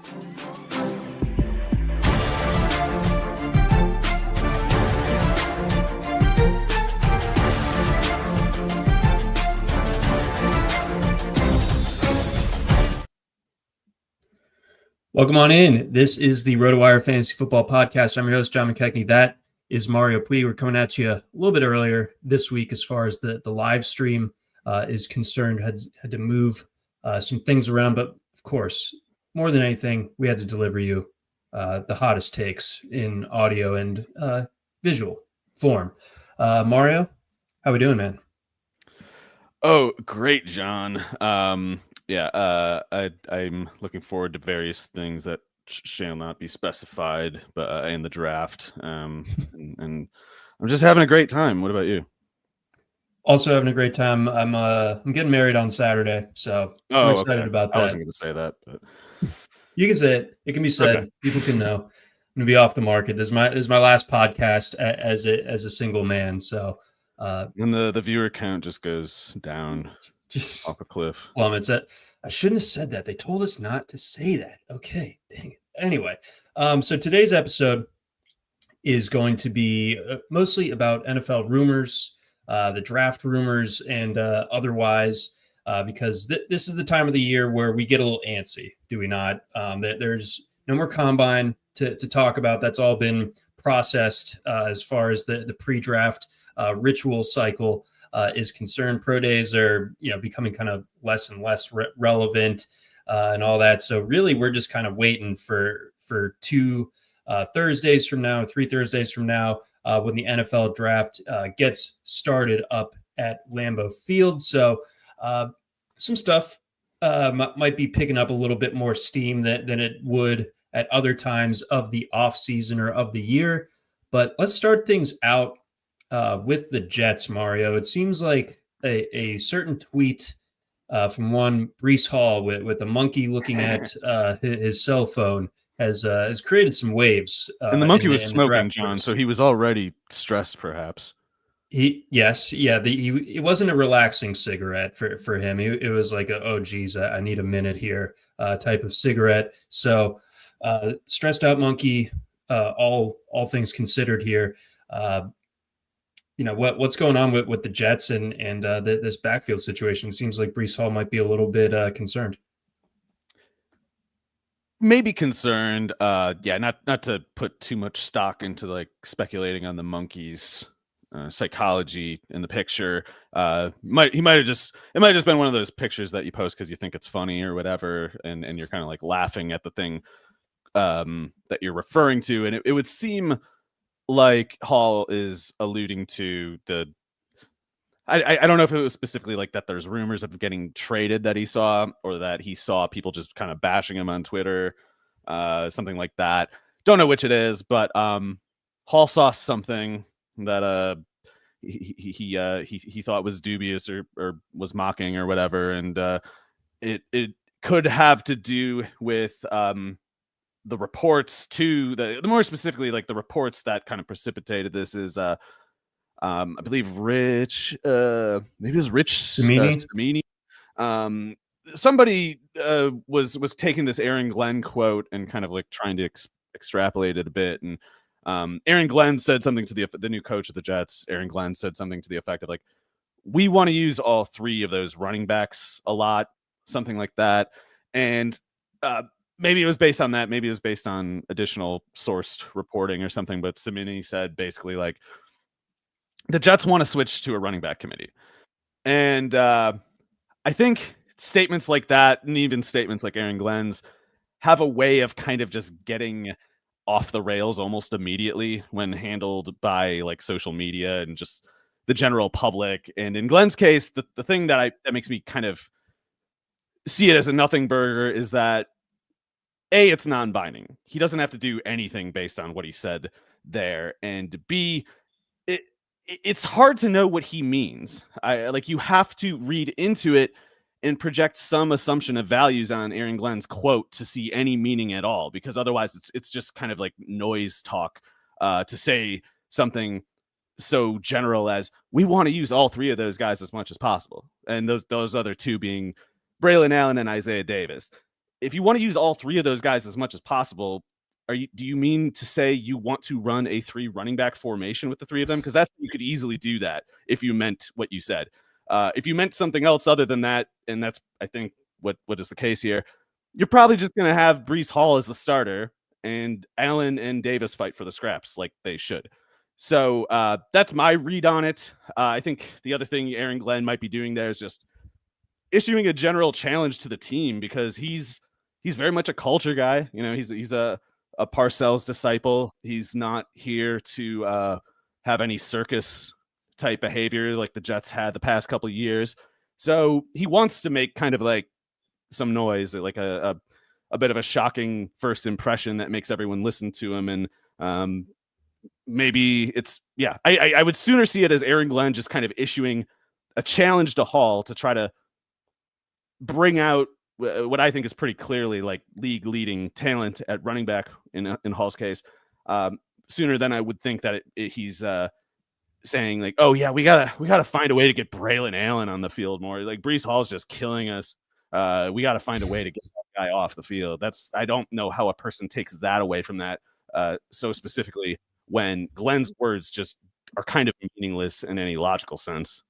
Welcome on in. This is the RotoWire Fantasy Football Podcast. I'm your host, John McKechnie. That is Mario Puig. We're coming at you a little bit earlier this week as far as the live stream is concerned. Had to move some things around, but of course, more than anything, we had to deliver you the hottest takes in audio and visual form. Mario, how we doing, man? Oh, great, John. I'm looking forward to various things that shall not be specified, but in the draft. And I'm just having a great time. What about you? Also having a great time. I'm getting married on Saturday, so I'm excited about that. I wasn't going to say that, but you can say it. It can be said. Okay. People can know. I'm going to be off the market. This is my last podcast as a single man. So, and the viewer count just goes down, just off a cliff. Plummets. I shouldn't have said that. They told us not to say that. Okay, dang it. Anyway, so today's episode is going to be mostly about NFL rumors, the draft rumors, and otherwise, because this is the time of the year where we get a little antsy, do we not? There's no more combine to talk about. That's all been processed as far as the pre-draft ritual cycle is concerned. Pro days are becoming kind of less and less relevant and all that. So really, we're just kind of waiting for 2 Thursdays from now, 3 Thursdays from now, when the NFL draft gets started up at Lambeau Field. So some stuff might be picking up a little bit more steam than it would at other times of the off season or of the year. But let's start things out with the Jets, Mario. It seems like a certain tweet from one Breece Hall with a monkey looking at his cell phone has created some waves. And the monkey was smoking, John, so he was already stressed, perhaps. It wasn't a relaxing cigarette for him. It was like oh geez, I need a minute here type of cigarette. So stressed out monkey. All things considered here. What's going on with the Jets and this backfield situation? It seems like Breece Hall might be a little bit concerned. Maybe concerned. Not to put too much stock into like speculating on the monkey's psychology in the picture. It might have just been one of those pictures that you post because you think it's funny or whatever, and you're kind of like laughing at the thing that you're referring to, and it would seem like Hall is alluding to I don't know if it was specifically like that there's rumors of getting traded that he saw, or that he saw people just kind of bashing him on Twitter, something like that. Don't know which it is, but Hall saw something that he thought was dubious or was mocking or whatever, and it could have to do with the reports to the more specifically, like the reports that kind of precipitated this is I believe Rich, maybe it was Rich Samini. Somebody was taking this Aaron Glenn quote and kind of like trying to extrapolate it a bit. And Aaron Glenn said something to the new coach of the Jets. Aaron Glenn said something to the effect of like, we want to use all three of those running backs a lot, something like that. And maybe it was based on that. Maybe it was based on additional sourced reporting or something. But Samini said basically like, the Jets want to switch to a running back committee. And I think statements like that, and even statements like Aaron Glenn's, have a way of kind of just getting off the rails almost immediately when handled by like social media and just the general public. And in Glenn's case, the thing that makes me kind of see it as a nothing burger is that A, it's non-binding. He doesn't have to do anything based on what he said there. And B, it's hard to know what he means. You have to read into it and project some assumption of values on Aaron Glenn's quote to see any meaning at all, because otherwise it's just kind of like noise talk to say something so general as we want to use all three of those guys as much as possible. And those other two being Braelon Allen and Isaiah Davis. if you want to use all three of those guys as much as possible, do you mean to say you want to run a 3 running back formation with the three of them? Because you could easily do that if you meant what you said. If you meant something else other than that, and that's, I think, what is the case here, you're probably just going to have Breece Hall as the starter and Allen and Davis fight for the scraps like they should. So that's my read on it. I think the other thing Aaron Glenn might be doing there is just issuing a general challenge to the team, because he's very much a culture guy. He's a Parcells disciple. He's not here to have any circus type behavior like the Jets had the past couple of years. So he wants to make kind of like some noise, like a bit of a shocking first impression that makes everyone listen to him. And maybe it's, I would sooner see it as Aaron Glenn just kind of issuing a challenge to Hall to try to bring out what I think is pretty clearly like league leading talent at running back in Hall's case, sooner than I would think that he's saying like, oh yeah, we gotta find a way to get Braelon Allen on the field more. Like Breece Hall's just killing us. We got to find a way to get that guy off the field. I don't know how a person takes that away from that so specifically when Glenn's words just are kind of meaningless in any logical sense.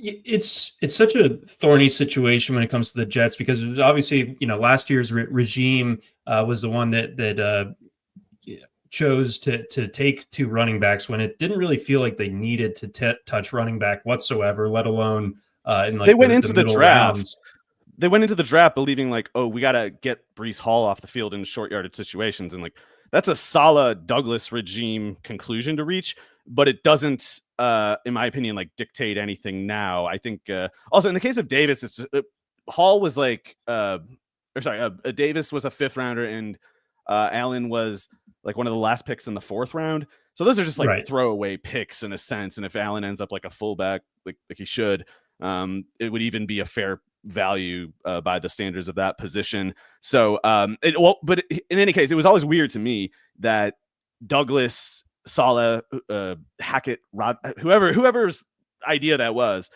It's such a thorny situation when it comes to the Jets, because obviously, last year's regime was the one that chose to take 2 running backs when it didn't really feel like they needed to touch running back whatsoever, let alone in like they went into the draft. rounds. They went into the draft believing like, oh, we got to get Breece Hall off the field in short yardage situations. And like, that's a solid Douglas regime conclusion to reach, but it doesn't, in my opinion, like dictate anything now. I think also in the case of Davis, it's Hall was like, Davis was a 5th rounder and Allen was like one of the last picks in the 4th round. So those are just like throwaway picks in a sense. And if Allen ends up like a fullback, like he should, it would even be a fair value by the standards of that position. So, but in any case, it was always weird to me that Douglas, Saleh, Hackett, whoever's idea that was,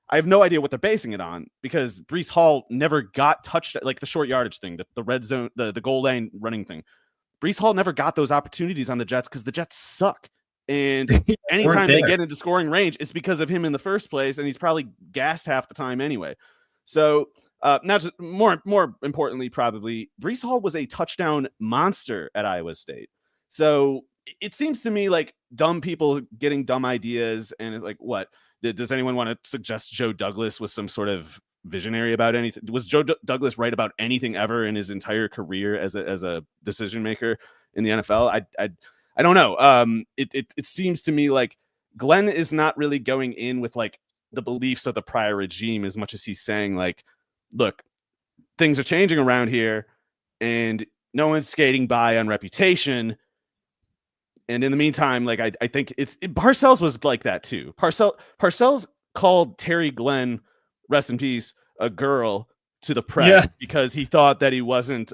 I have no idea what they're basing it on, because Breece Hall never got touched, like the short yardage thing, the red zone, the goal line running thing. Breece Hall never got those opportunities on the Jets because the Jets suck. And anytime they get into scoring range, it's because of him in the first place, and he's probably gassed half the time anyway. So now, just more importantly, probably Breece Hall was a touchdown monster at Iowa State. So it seems to me like dumb people getting dumb ideas, and it's like, what? Does anyone want to suggest Joe Douglas was some sort of visionary about anything? Was Joe Douglas right about anything ever in his entire career as a decision maker in the NFL? I don't know. It seems to me like Glenn is not really going in with like the beliefs of the prior regime as much as he's saying like, look, things are changing around here and no one's skating by on reputation. And in the meantime, like I think Parcells was like that too. Parcells called Terry Glenn, rest in peace, a girl to the press because he thought that he wasn't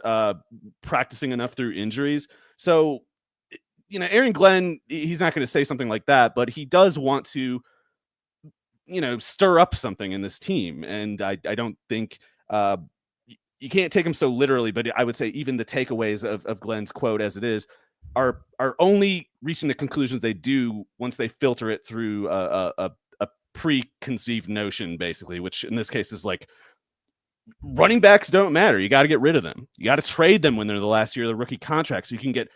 practicing enough through injuries. So, Aaron Glenn, he's not going to say something like that, but he does want to, stir up something in this team. And I don't think you can't take him so literally, but I would say even the takeaways of Glenn's quote as it is are only reaching the conclusions they do once they filter it through a preconceived notion, basically, which in this case is like running backs don't matter. You got to get rid of them. You got to trade them when they're the last year of the rookie contract so you can get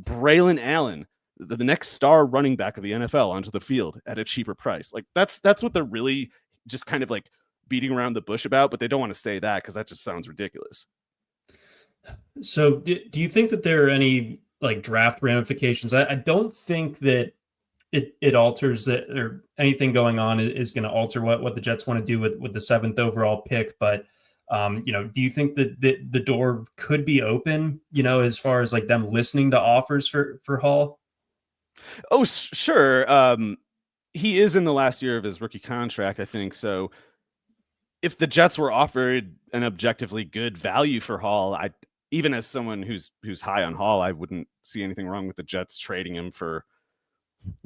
Braelon Allen, the next star running back of the NFL, onto the field at a cheaper price. Like that's what they're really just kind of like beating around the bush about, but they don't want to say that because that just sounds ridiculous. So do you think that there are any like draft ramifications? I don't think that it alters that, or anything going on is going to alter what the Jets want to do with the 7th overall pick. But do you think that the door could be open, as far as like them listening to offers for Hall? Oh, sure. He is in the last year of his rookie contract, I think. So if the Jets were offered an objectively good value for Hall, even as someone who's high on Hall, I wouldn't see anything wrong with the Jets trading him for,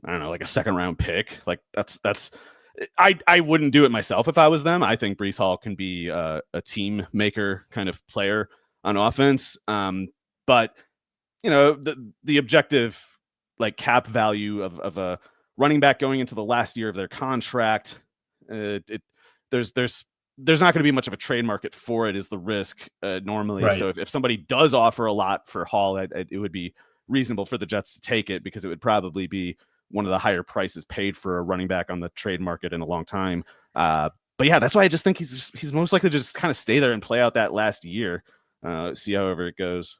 I don't know, like a 2nd round pick. Like that's I wouldn't do it myself if I was them. I think Breece Hall can be a team maker kind of player on offense. But the objective like cap value of a running back going into the last year of their contract, there's not going to be much of a trade market for it, is the risk normally. Right. So if somebody does offer a lot for Hall, it would be reasonable for the Jets to take it, because it would probably be one of the higher prices paid for a running back on the trade market in a long time. But yeah, that's why I just think he's most likely to just kind of stay there and play out that last year, see however it goes.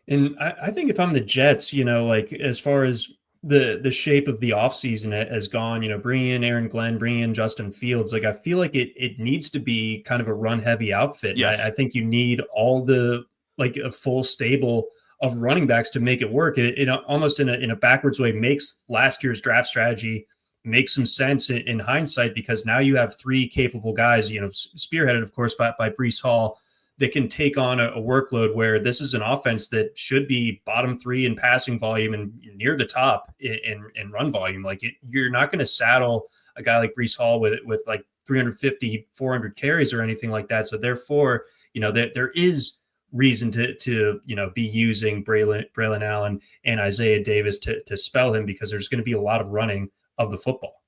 And I think if I'm the Jets, like as far as the shape of the offseason has gone, bringing in Aaron Glenn, bringing in Justin Fields, like I feel like it needs to be kind of a run heavy outfit. Yes. And I think you need all the like a full stable of running backs to make it work. It almost in a backwards way makes last year's draft strategy make some sense in hindsight, because now you have three capable guys, spearheaded, of course, by Breece Hall, that can take on a workload where this is an offense that should be bottom three in passing volume and near the top in run volume. Like you're not going to saddle a guy like Breece Hall with like 350, 400 carries or anything like that. So therefore, there is reason to be using Braelon Allen and Isaiah Davis to spell him, because there's going to be a lot of running of the football.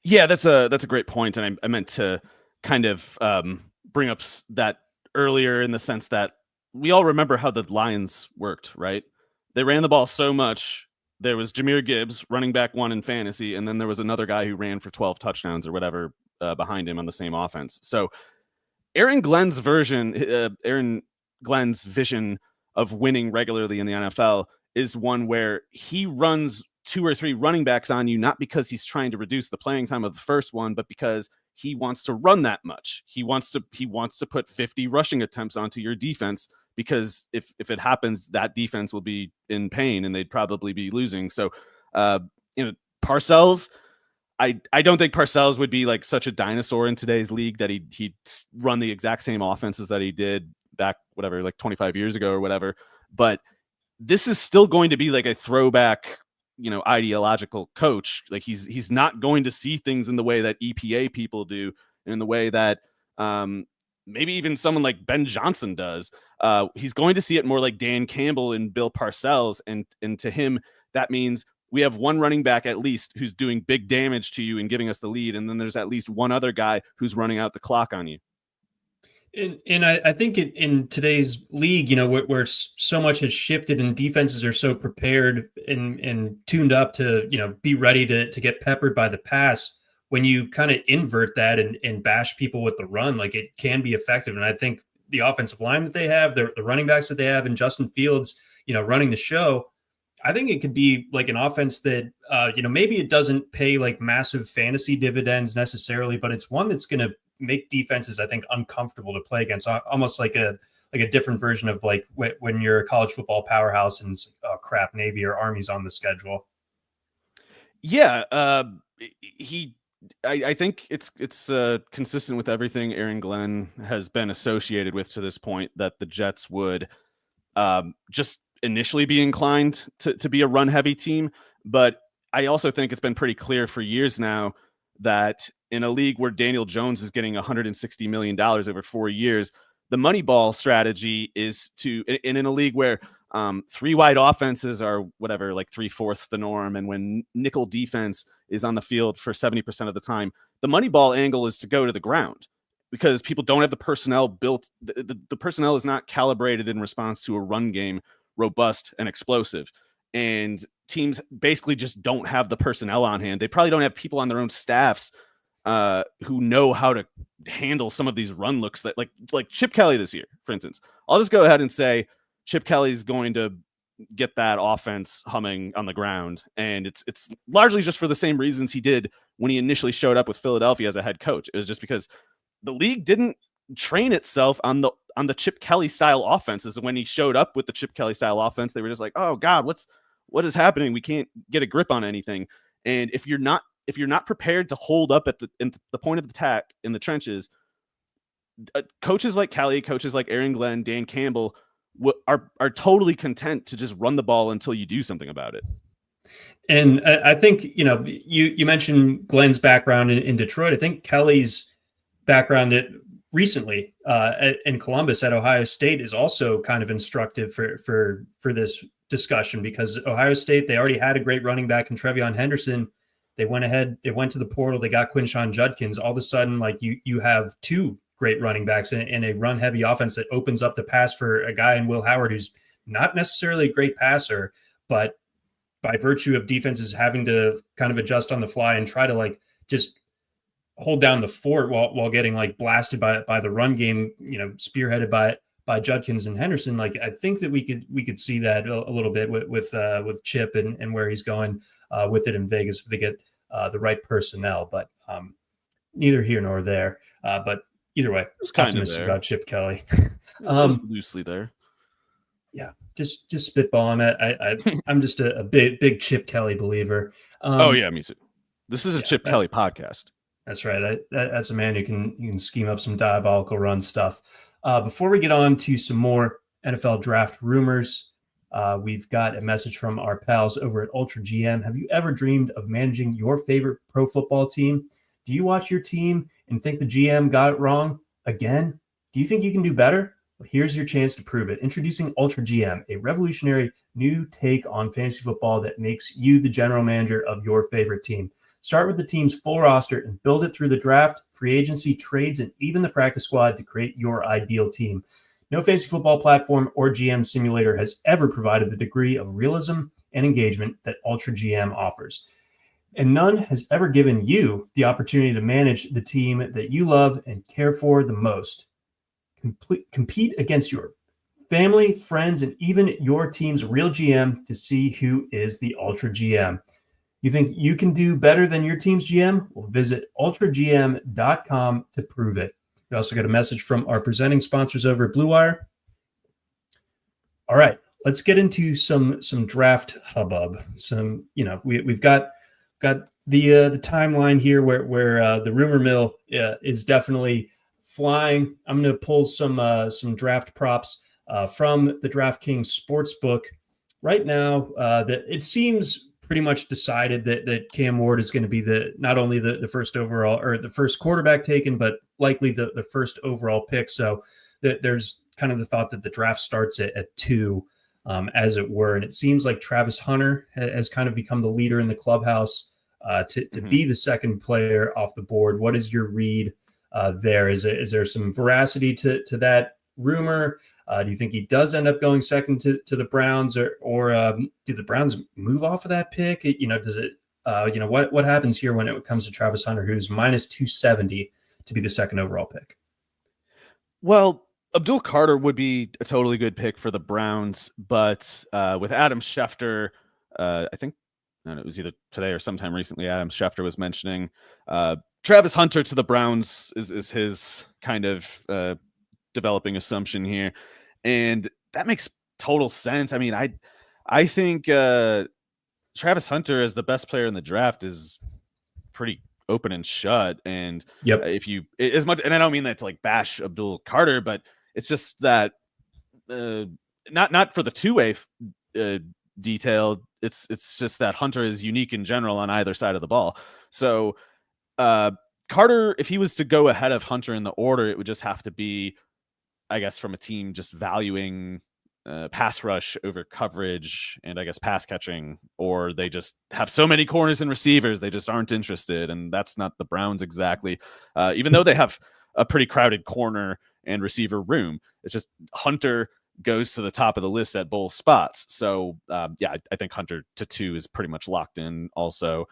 Yeah, that's a great point, and I meant to kind of bring up that earlier, in the sense that we all remember how the Lions worked, right? They ran the ball so much. There was Jahmyr Gibbs, running back one in fantasy, and then there was another guy who ran for 12 touchdowns or whatever behind him on the same offense. So Aaron Glenn's vision of winning regularly in the NFL is one where he runs two or three running backs on you, not because he's trying to reduce the playing time of the first one, but because he wants to run that much. He wants to put 50 rushing attempts onto your defense, because if it happens, that defense will be in pain and they'd probably be losing. So, Parcells, I don't think Parcells would be like such a dinosaur in today's league that he'd run the exact same offenses that he did back, whatever, like 25 years ago or whatever. But this is still going to be like a throwback, ideological coach. Like he's not going to see things in the way that EPA people do, and in the way that maybe even someone like Ben Johnson does. He's going to see it more like Dan Campbell and Bill Parcells, and to him that means we have one running back at least who's doing big damage to you and giving us the lead, and then there's at least one other guy who's running out the clock on you. And I think in today's league, where so much has shifted and defenses are so prepared and tuned up to, be ready to get peppered by the pass, when you kind of invert that and bash people with the run, like it can be effective. And I think the offensive line that they have, the running backs that they have, and Justin Fields, running the show, I think it could be like an offense that, maybe it doesn't pay like massive fantasy dividends necessarily, but it's one that's going to make defenses, I think, uncomfortable to play against. Almost like a different version of like when you're a college football powerhouse and crap, Navy or Army's on the schedule. Yeah, I think it's consistent with everything Aaron Glenn has been associated with to this point, that the Jets would just initially be inclined to be a run heavy team. But I also think it's been pretty clear for years now that in a league where Daniel Jones is getting $160 million over 4 years, the money ball strategy is in a league where three wide offenses are whatever, like 3/4 the norm. And when nickel defense is on the field for 70% of the time, the money ball angle is to go to the ground, because people don't have the personnel built. The personnel is not calibrated in response to a run game, robust and explosive. And teams basically just don't have the personnel on hand. They probably don't have people on their own staffs who know how to handle some of these run looks that like Chip Kelly this year, for instance. I'll just go ahead and say Chip Kelly's going to get that offense humming on the ground. And it's largely just for the same reasons he did when he initially showed up with Philadelphia as a head coach. It was just because the league didn't train itself on the Chip Kelly style offenses. And when he showed up with the Chip Kelly style offense, they were just like, oh God, what is happening? We can't get a grip on anything. And if you're not prepared to hold up at the point of attack in the trenches, coaches like Kelly, coaches like Aaron Glenn, Dan Campbell are totally content to just run the ball until you do something about it. And I think, you mentioned Glenn's background in Detroit. I think Kelly's background recently in Columbus at Ohio State is also kind of instructive for this discussion, because Ohio State, they already had a great running back in Trevion Henderson. They went ahead, they went to the portal, they got Quinshon Judkins. All of a sudden, like you have two great running backs in a run heavy offense that opens up the pass for a guy in Will Howard who's not necessarily a great passer, but by virtue of defenses having to kind of adjust on the fly and try to like just hold down the fort while getting like blasted by the run game, spearheaded by Judkins and Henderson. Like, I think that we could see that a little bit with Chip and where he's going with it in Vegas if they get the right personnel. But neither here nor there. But either way, It's kind of optimistic there. about Chip Kelly. It was loosely there. Yeah, just spitballing it. I'm just a big Chip Kelly believer. Oh yeah, me too. This is a Chip Kelly podcast. That's right. That's a man who can scheme up some diabolical run stuff. Before we get on to some more NFL draft rumors, we've got a message from our pals over at Ultra GM. Have you ever dreamed of managing your favorite pro football team? Do you watch your team and think the GM got it wrong again? Do you think you can do better? Well, here's your chance to prove it. Introducing Ultra GM, a revolutionary new take on fantasy football that makes you the general manager of your favorite team. Start with the team's full roster and build it through the draft, free agency, trades, and even the practice squad to create your ideal team. No fantasy football platform or GM simulator has ever provided the degree of realism and engagement that Ultra GM offers. And none has ever given you the opportunity to manage the team that you love and care for the most. Compete against your family, friends, and even your team's real GM to see who is the Ultra GM. You think you can do better than your team's GM? Well, visit ultragm.com to prove it. We also got a message from our presenting sponsors over at Blue Wire. All right, let's get into some draft hubbub. We've got the timeline here where the rumor mill is definitely flying. I'm going to pull some draft props from the DraftKings Sportsbook right now. That it seems pretty much decided that Cam Ward is going to be not only the first overall or the first quarterback taken, but likely the first overall pick. So there's kind of the thought that the draft starts at 2, as it were. And it seems like Travis Hunter has kind of become the leader in the clubhouse to be the second player off the board. What is your read there? Is there some veracity to that rumor? Do you think he does end up going second to the Browns, or do the Browns move off of that pick? Does it? What happens here when it comes to Travis Hunter, who's minus 270 to be the second overall pick? Well, Abdul Carter would be a totally good pick for the Browns, but with Adam Schefter, I think it was either today or sometime recently, Adam Schefter was mentioning Travis Hunter to the Browns is his kind of developing assumption here. And that makes total sense. I mean, I think Travis Hunter as the best player in the draft is pretty open and shut. And if you as much, and I don't mean that to like bash Abdul Carter, but it's just that not for the two-way detail. It's just that Hunter is unique in general on either side of the ball. So Carter, if he was to go ahead of Hunter in the order, it would just have to be, I guess, from a team just valuing pass rush over coverage and I guess pass catching, or they just have so many corners and receivers, they just aren't interested. And that's not the Browns exactly, even though they have a pretty crowded corner and receiver room. It's just Hunter goes to the top of the list at both spots. So I think Hunter to 2 is pretty much locked in also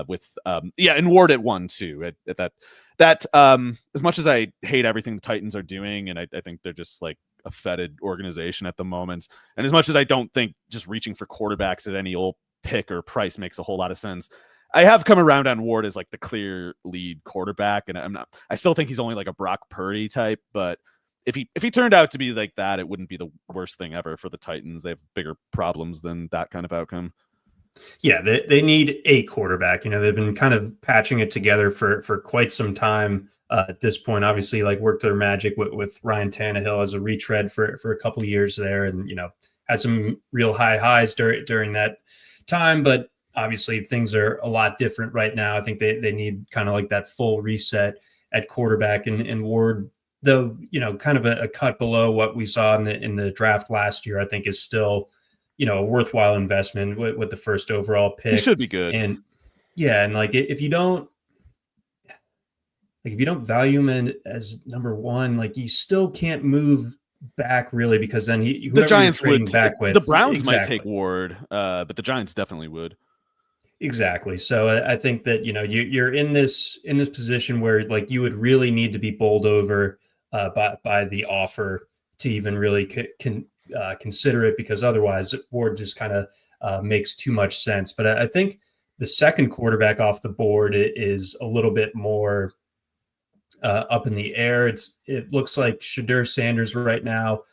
with and Ward at 1 too. At that as much as I hate everything the Titans are doing, and I think they're just like a fetid organization at the moment, and as much as I don't think just reaching for quarterbacks at any old pick or price makes a whole lot of sense, I have come around on Ward as like the clear lead quarterback, and I still think he's only like a Brock Purdy type, but if he turned out to be like that, it wouldn't be the worst thing ever for the Titans. They have bigger problems than that kind of outcome. Yeah, they need a quarterback. They've been kind of patching it together for quite some time at this point. Obviously, like worked their magic with Ryan Tannehill as a retread for a couple of years there, and had some real high highs during that time, but obviously things are a lot different right now. I think they need kind of like that full reset at quarterback, and Ward, though, kind of a cut below what we saw in the draft last year, I think is still, a worthwhile investment with the first overall pick. He should be good. And yeah, and like if you don't value him as number one, like you still can't move back really, because then the Giants would back with the Browns exactly. might take Ward, but the Giants definitely would. Exactly. So I think that you're in this position where like you would really need to be bowled over by the offer to even really consider it, because otherwise Ward just kind of makes too much sense. But I think the second quarterback off the board is a little bit more up in the air. It looks like Shedeur Sanders right now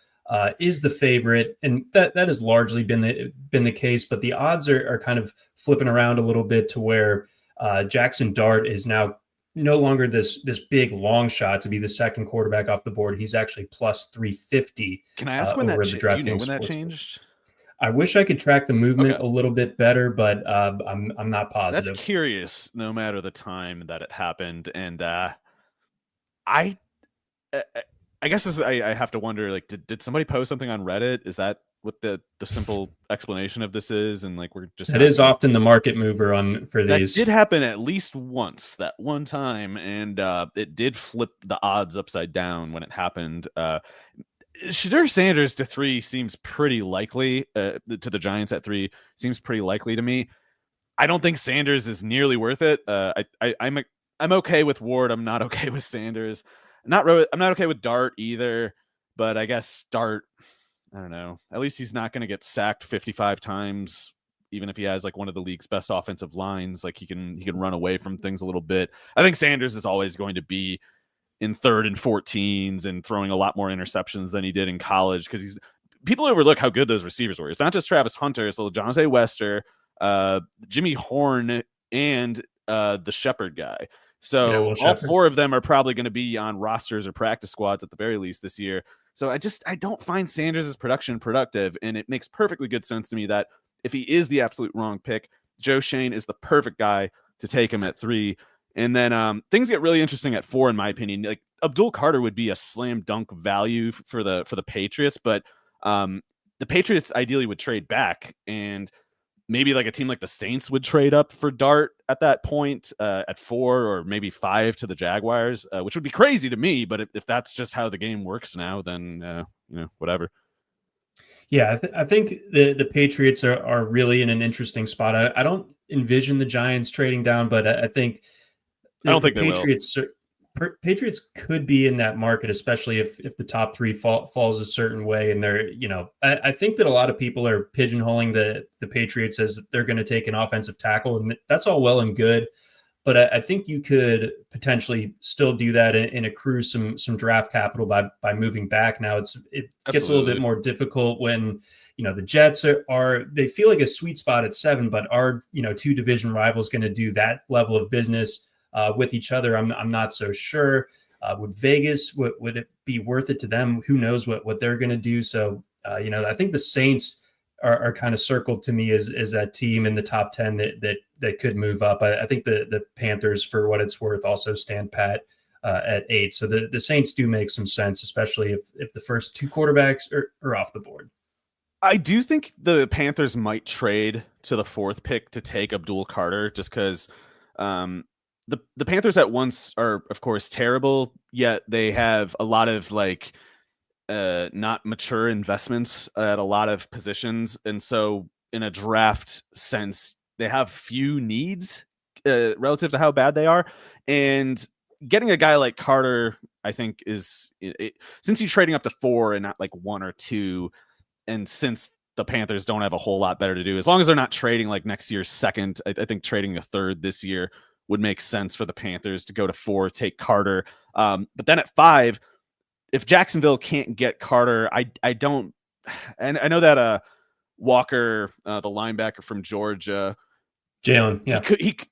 is the favorite, and that has largely been the case. But the odds are kind of flipping around a little bit to where Jaxson Dart is now no longer this big long shot to be the second quarterback off the board. He's actually plus 350. Can I ask when that? Do you know when that changed? I wish I could track the movement a little bit better, but I'm not positive. That's curious. No matter the time that it happened, and I guess I have to wonder, like, did somebody post something on Reddit? Is that what the simple explanation of this is? And like, we're just that is often the market mover for these. That did happen at least once, that one time, and it did flip the odds upside down when it happened. Shedeur Sanders to 3 seems pretty likely. To the Giants at 3 seems pretty likely to me. I don't think Sanders is nearly worth it. I'm okay with Ward. I'm not okay with Sanders. I'm not okay with Dart either, but I guess Dart, I don't know. At least he's not going to get sacked 55 times, even if he has like one of the league's best offensive lines. Like he can run away from things a little bit. I think Sanders is always going to be in 3rd and 14s and throwing a lot more interceptions than he did in college, because people overlook how good those receivers were. It's not just Travis Hunter, it's LeJohntay Wester, Jimmy Horn, and the Shepard guy. So all 4 of them are probably going to be on rosters or practice squads at the very least this year. So I don't find Sanders' production productive, and it makes perfectly good sense to me that if he is the absolute wrong pick, Joe Schoen is the perfect guy to take him at 3. And then things get really interesting at 4, in my opinion. Like Abdul Carter would be a slam dunk value for the Patriots, but the Patriots ideally would trade back, and maybe like a team like the Saints would trade up for Dart at that point at 4 or maybe 5 to the Jaguars, which would be crazy to me. But if that's just how the game works now, then whatever. Yeah, I think the Patriots are really in an interesting spot. I don't envision the Giants trading down, but I think I don't think Patriots could be in that market, especially if the top 3 falls a certain way. And they're, I think that a lot of people are pigeonholing the Patriots as they're going to take an offensive tackle, and that's all well and good. But I think you could potentially still do that and accrue some draft capital by moving back. Now it gets a little bit more difficult when the Jets they feel like a sweet spot at 7, but are 2 division rivals going to do that level of business with each other? I'm not so sure. Would Vegas would it be worth it to them? Who knows what they're going to do? So I think the Saints are kind of circled to me as that team in the top 10 that could move up. I think the Panthers, for what it's worth, also stand pat at 8. So the Saints do make some sense, especially if the first 2 quarterbacks are off the board. I do think the Panthers might trade to the 4th pick to take Abdul Carter, just because the Panthers at once are, of course, terrible, yet they have a lot of not mature investments at a lot of positions. And so in a draft sense, they have few needs relative to how bad they are. And getting a guy like Carter, I think, is since he's trading up to 4 and not like 1 or 2, and since the Panthers don't have a whole lot better to do, as long as they're not trading like next year's 2nd, I think trading a 3rd this year would make sense for the Panthers to go to 4, take Carter. But then at 5, if Jacksonville can't get Carter, I don't, and I know that Walker, the linebacker from Georgia, Jalen, yeah,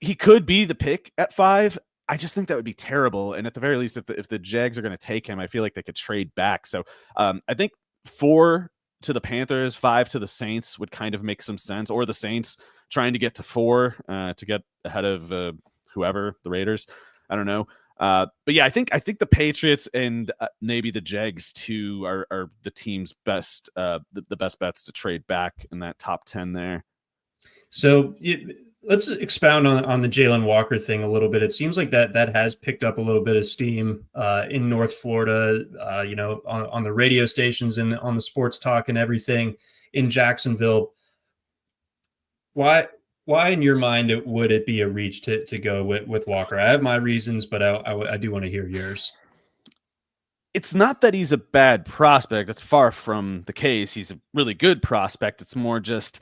he could be the pick at 5. I just think that would be terrible. And at the very least, if the Jags are going to take him, I feel like they could trade back. So I think 4 to the Panthers, 5 to the Saints would kind of make some sense, or the Saints trying to get to 4 to get ahead of whoever, the Raiders. I don't know. But yeah, I think the Patriots and maybe the Jags too are the team's best, the best bets to trade back in that top 10 there. So let's expound on the Jalen Walker thing a little bit. It seems like that has picked up a little bit of steam in North Florida, on the radio stations and on the sports talk and everything in Jacksonville. Why in your mind would it be a reach to go with Walker? I have my reasons, but I do want to hear yours. It's not that he's a bad prospect. That's far from the case. He's a really good prospect. It's more just,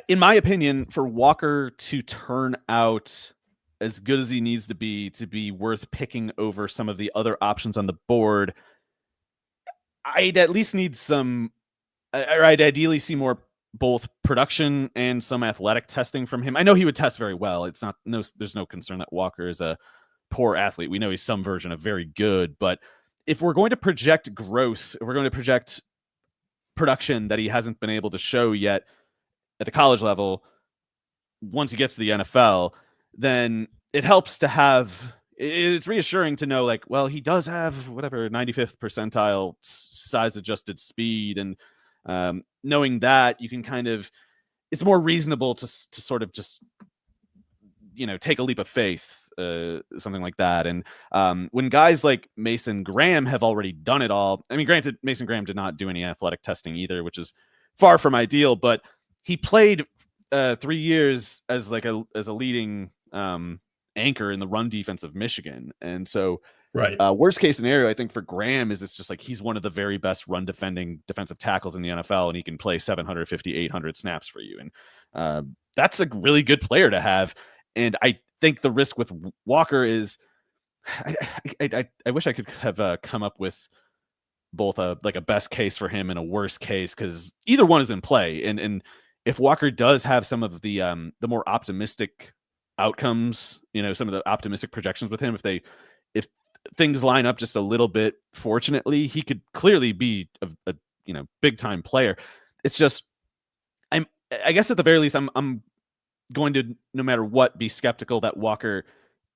in my opinion, for Walker to turn out as good as he needs to be worth picking over some of the other options on the board, I'd at least need some, or I'd ideally see more both production and some athletic testing from him. I know he would test very well. There's no concern that Walker is a poor athlete. We know he's some version of very good, but if we're going to project growth, if we're going to project production that he hasn't been able to show yet at the college level, once he gets to the NFL, then it helps to have, it's reassuring to know, like, well, he does have whatever 95th percentile size adjusted speed, and knowing that, you can kind of, it's more reasonable to sort of just, take a leap of faith, something like that. And when guys like Mason Graham have already done it all, I mean, granted, Mason Graham did not do any athletic testing either, which is far from ideal, but he played 3 years as a leading anchor in the run defense of Michigan. And so, right. Worst case scenario, I think for Graham is it's just like he's one of the very best run defending defensive tackles in the NFL, and he can play 750, 800 snaps for you. And that's a really good player to have. And I think the risk with Walker is, I wish I could have come up with both a best case for him and a worst case, because either one is in play. And if Walker does have some of the more optimistic outcomes, some of the optimistic projections with him, if things line up just a little bit, fortunately, he could clearly be a big time player. It's just, I guess at the very least, I'm going to, no matter what, be skeptical that Walker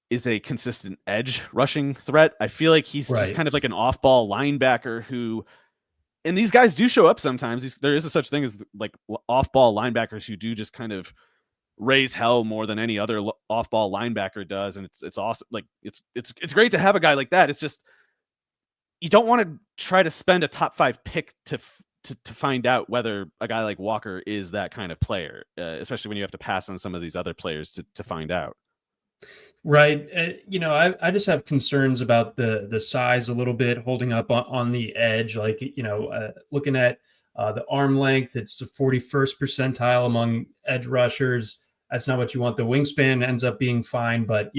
is a consistent edge rushing threat. I feel like he's just kind of like an off-ball linebacker who, and these guys do show up sometimes. There is a such thing as like off-ball linebackers who do just kind of raise hell more than any other off-ball linebacker does, and it's awesome. Like it's great to have a guy like that. It's just, you don't want to try to spend a top 5 pick to find out whether a guy like Walker is that kind of player, especially when you have to pass on some of these other players to find out. Right. I just have concerns about the size a little bit, holding up on the edge. Like, looking at the arm length, it's the 41st percentile among edge rushers. That's not what you want. The wingspan ends up being fine, but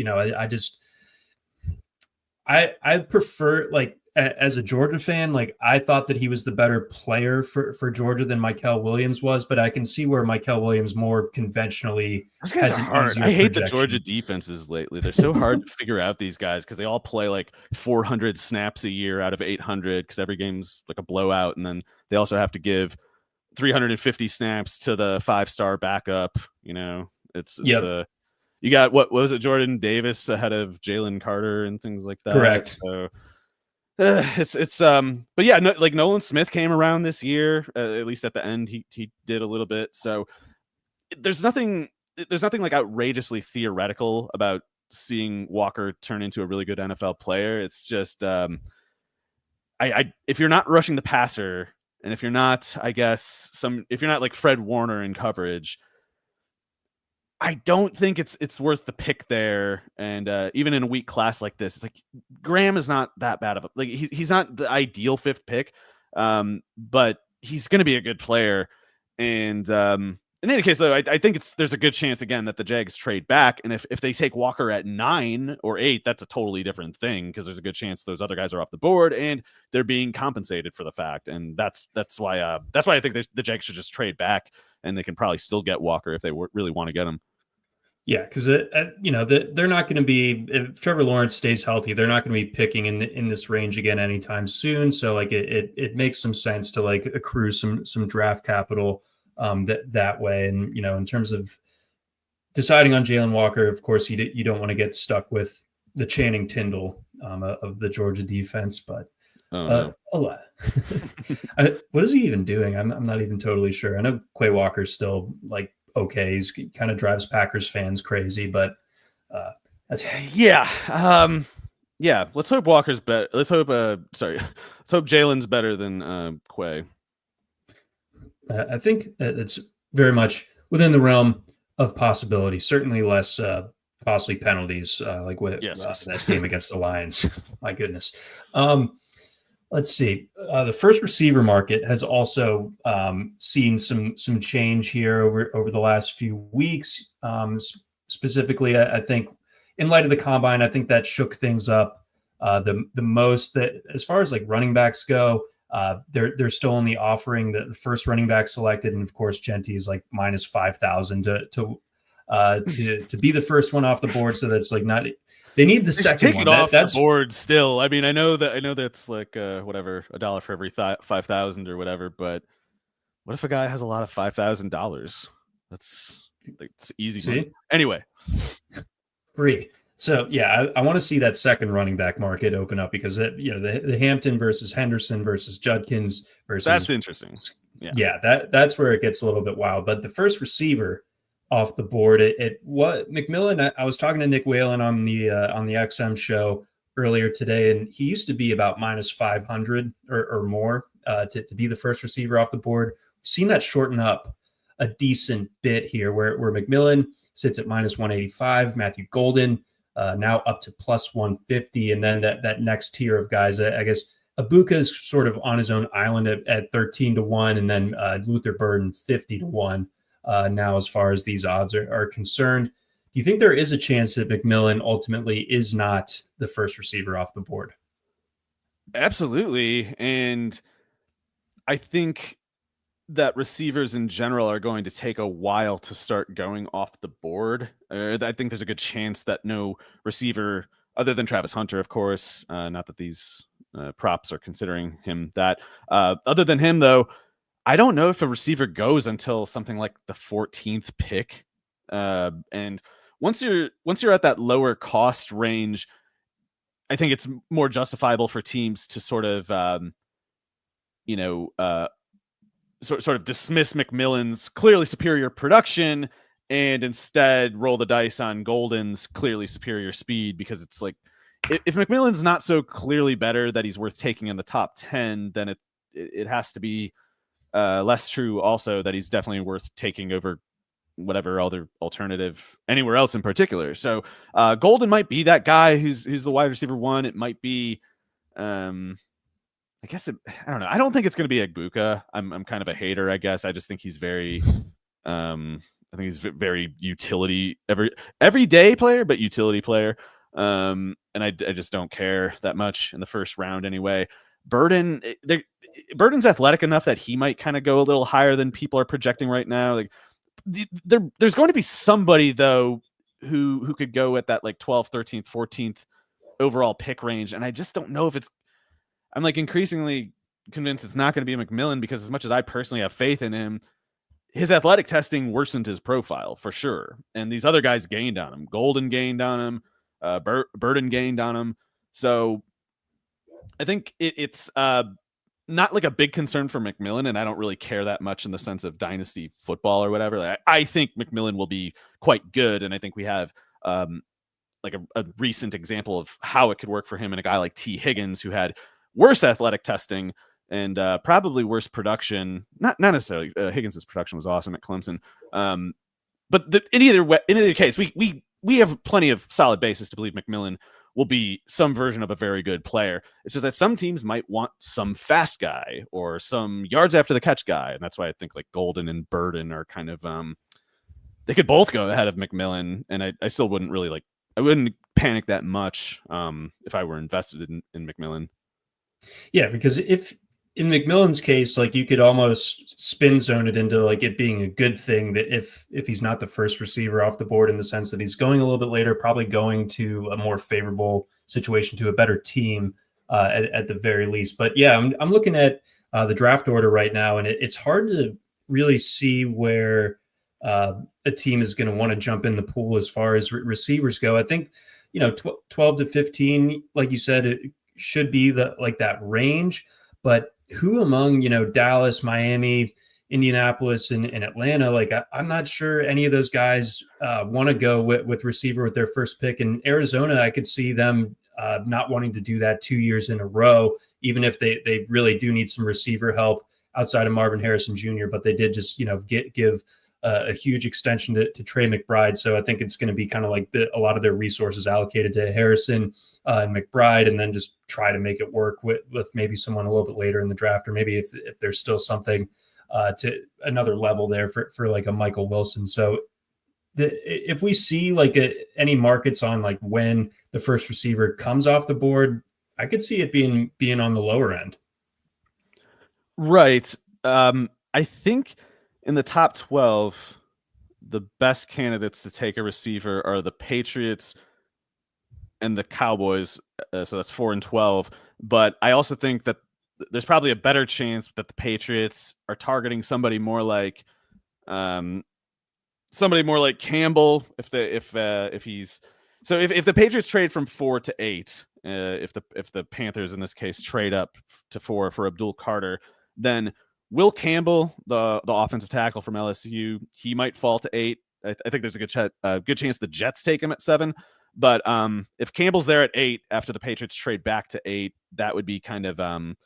I prefer, like, as a Georgia fan, like, I thought that he was the better player for Georgia than Mykel Williams was, but I can see where Mykel Williams more conventionally has an easier I hate projection. the Georgia defenses lately. They're so hard to figure out, these guys, because they all play like 400 snaps a year out of 800, because every game's like a blowout, and then they also have to give 350 snaps to the 5-star backup. It's you got what was it, Jordan Davis ahead of Jalen Carter and things like that. Correct. So but yeah, like Nolan Smith came around this year, at least at the end he did a little bit. So there's nothing like outrageously theoretical about seeing Walker turn into a really good NFL player. It's just if you're not rushing the passer, and if you're not, if you're not like Fred Warner in coverage, I don't think it's worth the pick there. And even in a weak class like this, it's like Graham is not that bad of a, like, he's not the ideal 5th pick, but he's going to be a good player. And in any case, though, I think there's a good chance again that the Jags trade back, and if they take Walker at 9 or 8, that's a totally different thing, because there's a good chance those other guys are off the board and they're being compensated for the fact. And that's why I think the Jags should just trade back, and they can probably still get Walker if they really want to get him. Yeah, because they're not going to be, if Trevor Lawrence stays healthy, they're not going to be picking in this range again anytime soon. So like it makes some sense to like accrue some draft capital that way. And in terms of deciding on Jalen Walker, of course you don't want to get stuck with the Channing Tindall of the Georgia defense, but a lot. What is he even doing? I'm not even totally sure. I know Quay Walker's still like okay. He kind of drives Packers fans crazy, but that's yeah. Let's hope Walker's better. Let's hope Jalen's better than Quay. I think it's very much within the realm of possibility. Certainly less costly penalties like with that game against the Lions. My goodness. Let's see. The first receiver market has also seen some change here over the last few weeks. Specifically, I think in light of the combine, I think that shook things up the most. That as far as like running backs go, they're still only offering the first running back selected, and of course, Genti is like minus 5,000 to be the first one off the board. So that's like not. They need the second one. That's the board still. I mean, I know that's like whatever, $1 for every 5,000 or whatever. But what if a guy has a lot of $5,000? That's easy. See? Anyway, free. So yeah, I want to see that second running back market open up because the Hampton versus Henderson versus Judkins versus that's interesting. Yeah, that's where it gets a little bit wild. But the first receiver off the board, what McMillan. I was talking to Nick Whalen on the XM show earlier today, and he used to be about minus 500 or more to be the first receiver off the board. We've seen that shorten up a decent bit here, where McMillan sits at minus 185, Matthew Golden now up to plus 150, and then that next tier of guys, I guess Egbuka is sort of on his own island at 13-1, and then Luther Burden 50-1. Now, as far as these odds are concerned, do you think there is a chance that McMillan ultimately is not the first receiver off the board? Absolutely. And I think that receivers in general are going to take a while to start going off the board. I think there's a good chance that no receiver, other than Travis Hunter, of course, not that these props are considering him that, other than him, though, I don't know if a receiver goes until something like the 14th pick. And once you're at that lower cost range, I think it's more justifiable for teams to sort of, sort of dismiss McMillan's clearly superior production and instead roll the dice on Golden's clearly superior speed, because it's like, if McMillan's not so clearly better that he's worth taking in the top 10, then it has to be less true also that he's definitely worth taking over whatever other alternative anywhere else in particular. So Golden might be that guy who's the wide receiver one. It might be, I don't know. I don't think it's going to be Egbuka. I'm kind of a hater, I guess. I just think he's very, I think he's very utility, everyday player, but utility player. And I just don't care that much in the first round anyway. Burden's athletic enough that he might kind of go a little higher than people are projecting right now. Like there's going to be somebody though who could go at that like 12th, 13th, 14th overall pick range. And I just don't know if I'm like increasingly convinced it's not going to be McMillan, because as much as I personally have faith in him, his athletic testing worsened his profile for sure. And these other guys gained on him. Golden gained on him. Burden gained on him. So I think it's not like a big concern for McMillan, and I don't really care that much in the sense of dynasty football or whatever. Like, I think McMillan will be quite good, and I think we have like a recent example of how it could work for him and a guy like T. Higgins, who had worse athletic testing and probably worse production. Not necessarily. Higgins's production was awesome at Clemson, but in either case, we have plenty of solid basis to believe McMillan will be some version of a very good player. It's just that some teams might want some fast guy or some yards after the catch guy. And that's why I think like Golden and Burden are kind of, they could both go ahead of McMillan. And I still wouldn't really I wouldn't panic that much if I were invested in McMillan. Yeah, because if in McMillan's case, like you could almost spin zone it into like it being a good thing that if he's not the first receiver off the board, in the sense that he's going a little bit later, probably going to a more favorable situation, to a better team at the very least. But yeah, I'm looking at the draft order right now, and it's hard to really see where a team is going to want to jump in the pool as far as receivers go. I think 12 to 15, like you said, it should be that range. But who among Dallas, Miami, Indianapolis, and Atlanta, like I'm not sure any of those guys want to go with receiver with their first pick. In Arizona, I could see them not wanting to do that 2 years in a row, even if they really do need some receiver help outside of Marvin Harrison Jr. But they did just give a huge extension to Trey McBride. So I think it's going to be kind of like a lot of their resources allocated to Harrison and McBride, and then just try to make it work with maybe someone a little bit later in the draft, or maybe if there's still something to another level there for like a Michael Wilson. So if we see like any markets on like when the first receiver comes off the board, I could see it being on the lower end. Right. I think in the top 12, the best candidates to take a receiver are the Patriots and the Cowboys. So that's 4 and 12. But I also think that there's probably a better chance that the Patriots are targeting somebody more like Campbell. If the Patriots trade from 4 to 8, if the Panthers in this case trade up to 4 for Abdul Carter, then Will Campbell, the offensive tackle from LSU, he might fall to 8. I think there's a good chance the Jets take him at 7. But if Campbell's there at 8 after the Patriots trade back to 8, that would be kind of an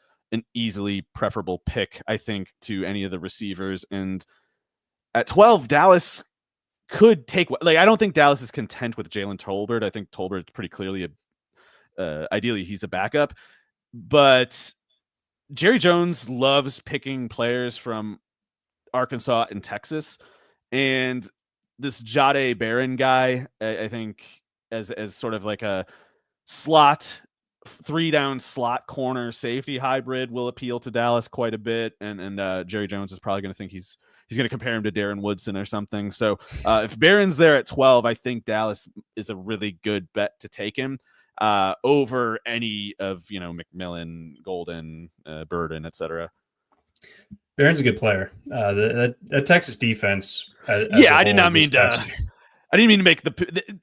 easily preferable pick, I think, to any of the receivers. And at 12, Dallas could take, like, I don't think Dallas is content with Jalen Tolbert. I think Tolbert pretty clearly ideally he's a backup, but Jerry Jones loves picking players from Arkansas and Texas, and this Jahdae Barron guy, I think as sort of like a slot, 3-down slot corner safety hybrid will appeal to Dallas quite a bit. And Jerry Jones is probably going to think he's going to compare him to Darren Woodson or something. So if Barron's there at 12, I think Dallas is a really good bet to take him over any of, McMillan, Golden, Burden, etc. Barron's a good player. The Texas defense. I did not mean to. I didn't mean to make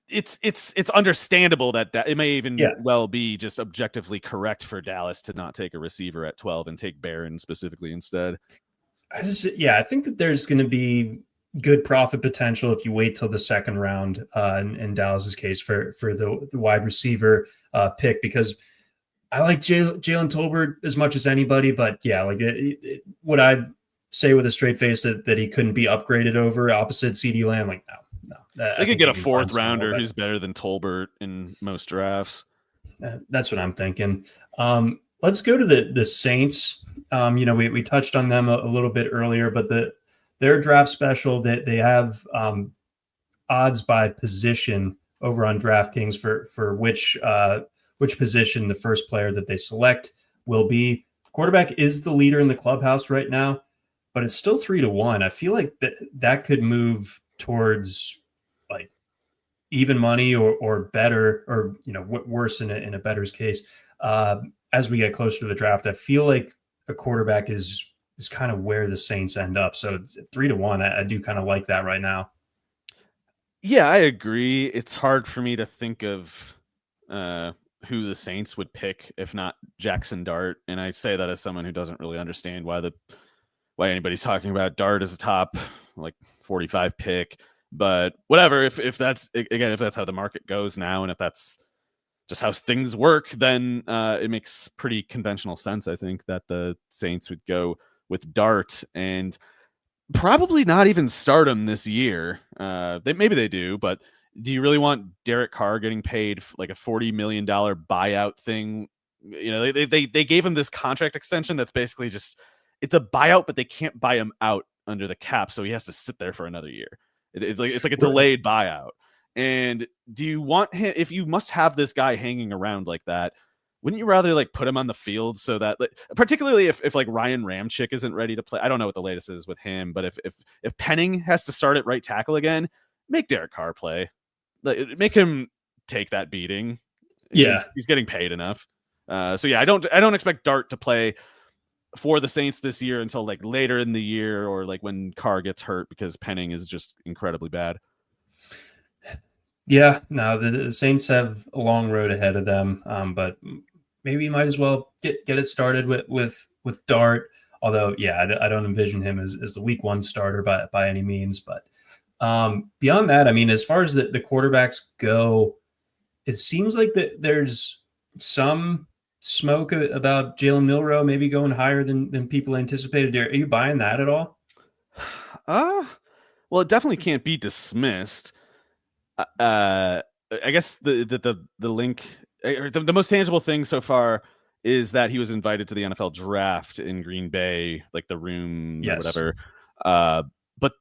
it's understandable that it may even well be just objectively correct for Dallas to not take a receiver at 12 and take Barron specifically instead. I think that there's going to be good profit potential if you wait till the second round in Dallas's case for the wide receiver pick, because I like Jalen Tolbert as much as anybody, but would I say with a straight face that he couldn't be upgraded over opposite CeeDee Lamb? Like, no. They could get a 4th rounder who's better than Tolbert in most drafts. That's what I'm thinking. Let's go to the Saints. We touched on them a little bit earlier, but their draft special, that they have odds by position over on DraftKings for which position the first player that they select will be. Quarterback is the leader in the clubhouse right now, but it's still 3-1. I feel like that could move towards like even money or better, or worse in a bettor's case as we get closer to the draft. I feel like a quarterback is kind of where the Saints end up. So 3-1, I do kind of like that right now. Yeah, I agree. It's hard for me to think of who the Saints would pick if not Jaxson Dart, and I say that as someone who doesn't really understand why anybody's talking about Dart as a top like 45 pick. But whatever, if that's how the market goes now, and if that's just how things work, then it makes pretty conventional sense, I think, that the Saints would go with Dart and probably not even start him this year. Maybe they do, but do you really want Derek Carr getting paid like a $40 million buyout thing? They gave him this contract extension that's basically just, it's a buyout, but they can't buy him out under the cap, so he has to sit there for another year. It's like a delayed buyout. And do you want him, if you must have this guy hanging around like that, wouldn't you rather like put him on the field so that, like, particularly if like Ryan Ramczyk isn't ready to play? I don't know what the latest is with him, but if Penning has to start at right tackle again, make Derek Carr play. Like, make him take that beating. Yeah. He's getting paid enough. So yeah, I don't expect Dart to play for the Saints this year until like later in the year, or like when Carr gets hurt, because Penning is just incredibly bad. Yeah, no, the Saints have a long road ahead of them, but maybe you might as well get it started with Dart. Although, yeah, I don't envision him as the week 1 starter by any means. But beyond that, I mean, as far as the quarterbacks go, it seems like that there's some smoke about Jalen Milroe maybe going higher than people anticipated. Are you buying that at all? Well, it definitely can't be dismissed. I guess the link, or the most tangible thing so far, is that he was invited to the NFL draft in Green Bay, like the room or whatever. But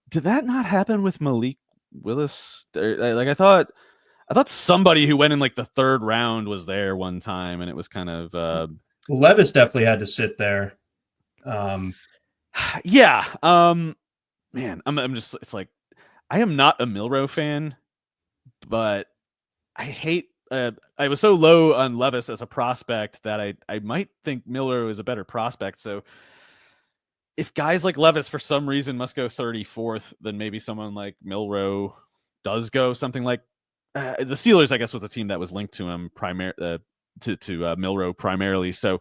did that not happen with Malik Willis? Like, I thought somebody who went in like the 3rd round was there one time, and it was kind of Levis definitely had to sit there. Yeah. Man, I'm just, it's like, I am not a Milroe fan, but I hate. I was so low on Levis as a prospect that I might think Milroe is a better prospect. So if guys like Levis for some reason must go 34th, then maybe someone like Milroe does go something like the Steelers, I guess, was a team that was linked to him to Milroe primarily. So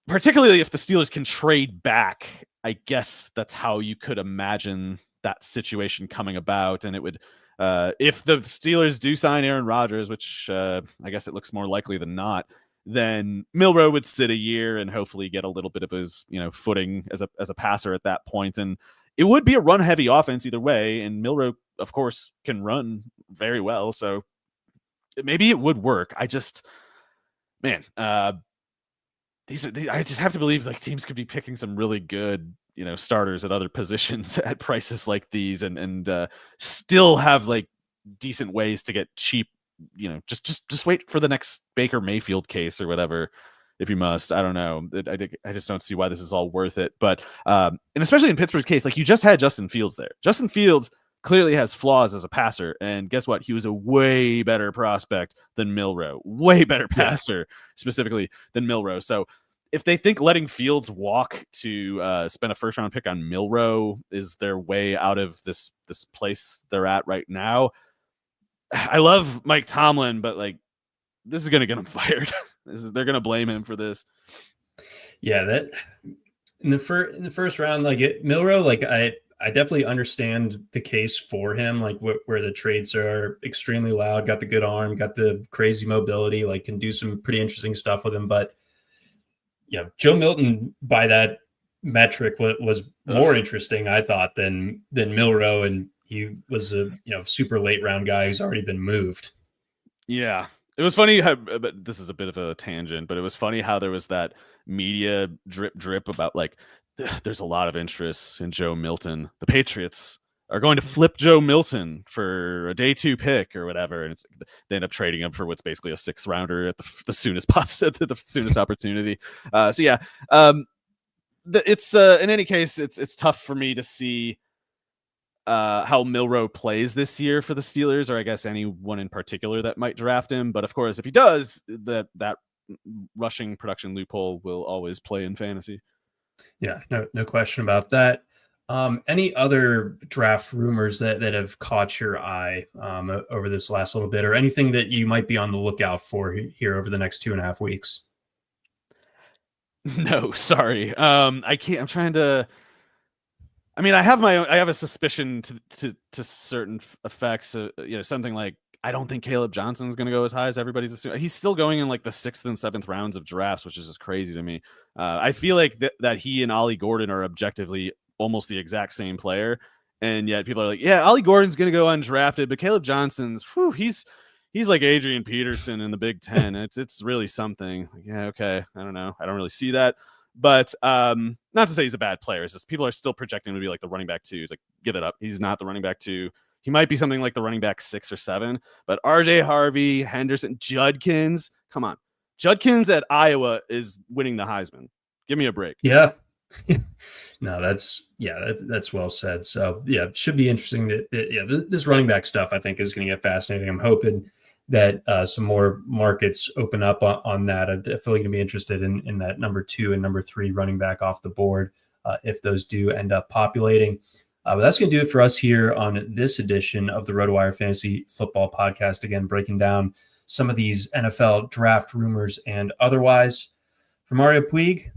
particularly if the Steelers can trade back, I guess that's how you could imagine that situation coming about. And it would, if the Steelers do sign Aaron Rodgers, which I guess it looks more likely than not, then Milroe would sit a year and hopefully get a little bit of his, footing as a passer at that point. And it would be a run-heavy offense either way. And Milroe, of course, can run very well. So maybe it would work. I just, man, I just have to believe like teams could be picking some really good, starters at other positions at prices like these, and still have like decent ways to get cheap. Just wait for the next Baker Mayfield case or whatever, if you must. I don't know. I just don't see why this is all worth it. But and especially in Pittsburgh's case, like, you just had Justin Fields there. Justin Fields clearly has flaws as a passer, and guess what? He was a way better prospect than Milroe, way better passer specifically than Milroe. So if they think letting Fields walk to spend a 1st-round pick on Milroe is their way out of this place they're at right now, I love Mike Tomlin, but like, this is going to get him fired. They're going to blame him for this. Yeah, that in the first round, like Milroe, like I definitely understand the case for him, like where the traits are extremely loud, got the good arm, got the crazy mobility, like can do some pretty interesting stuff with him. But Joe Milton, by that metric, was more interesting, I thought, than Milroe, and he was a super late round guy who's already been moved. Yeah, it was funny how, but this is a bit of a tangent, but it was funny how there was that media drip about like, there's a lot of interest in Joe Milton. The Patriots are going to flip Joe Milton for a day 2 pick or whatever, and they end up trading him for what's basically a 6th rounder at the soonest possible, the soonest opportunity. So yeah, it's in any case, it's tough for me to see how Milroe plays this year for the Steelers, or I guess anyone in particular that might draft him. But of course, if he does, that rushing production loophole will always play in fantasy. Yeah, no question about that. Any other draft rumors that have caught your eye over this last little bit, or anything that you might be on the lookout for here over the next 2.5 weeks? No, sorry. I can't. I'm trying to. I mean, I have a suspicion to certain effects. Something like, I don't think Caleb Johnson's going to go as high as everybody's assuming. He's still going in like the 6th and 7th rounds of drafts, which is just crazy to me. I feel like that he and Ollie Gordon are objectively almost the exact same player, and yet people are like, yeah, Ollie Gordon's going to go undrafted, but Caleb Johnson's, he's like Adrian Peterson in the Big Ten. It's really something. Like, yeah, okay, I don't know. I don't really see that. But not to say he's a bad player. It's just people are still projecting him to be like the running back 2. It's like, give it up. He's not the running back 2. He might be something like the running back 6 or 7. But RJ Harvey, Henderson, Judkins, Come on. Judkins at Iowa is winning the Heisman. Give me a break. Yeah. No, that's well said. So yeah, it should be interesting this running back stuff I think is going to get fascinating. I'm hoping that some more markets open up on that. I'm definitely going to be interested in that number 2 and number 3 running back off the board if those do end up populating. But that's going to do it for us here on this edition of the RotoWire Fantasy Football Podcast. Again, breaking down some of these NFL draft rumors and otherwise. For Mario Puig,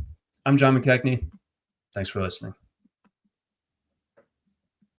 I'm John McKechnie. Thanks for listening.